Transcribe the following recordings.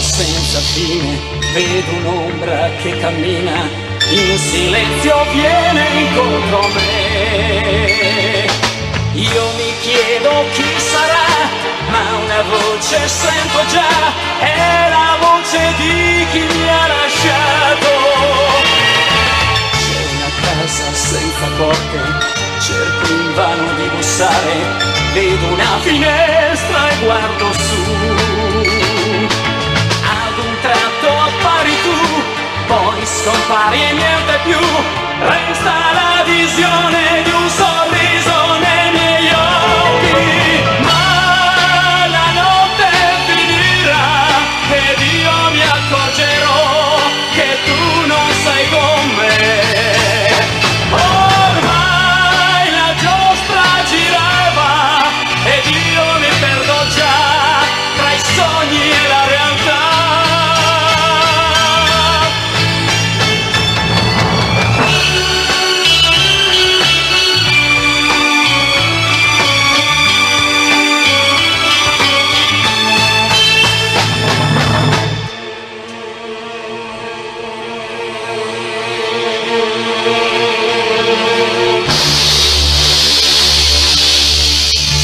senza fine, vedo un'ombra che cammina, in silenzio viene incontro a me. Io mi chiedo chi sarà, ma una voce sento già, è la voce di chi mi ha lasciato. C'è una casa senza porte, cerco invano di bussare, vedo una finestra e guardo su. Ad un tratto appari tu, poi scompari e niente più, resta la visione di un sorriso nei miei occhi. Ma la notte finirà ed io mi accorgerò che tu non sei con me. Ormai la giostra girava ed io mi perdo già tra i sogni e la realtà.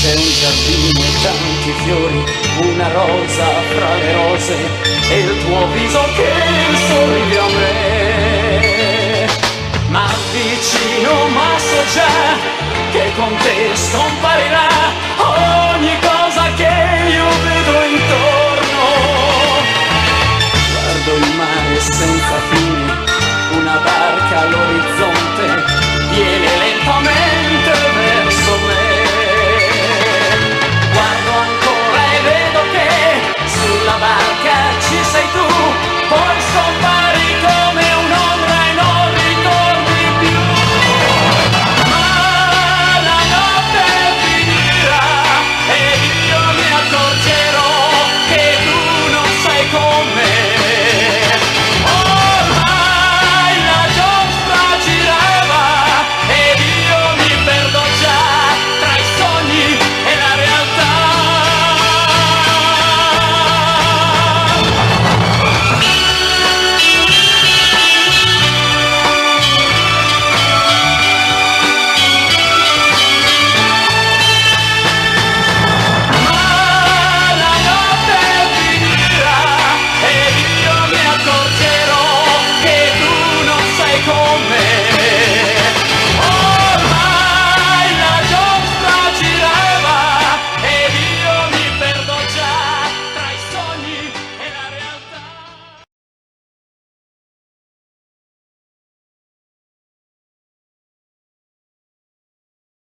C'è un giardino e tanti fiori, una rosa fra le rose, e il tuo viso che sorride a me. Ma vicino, ma so già che con te scomparirà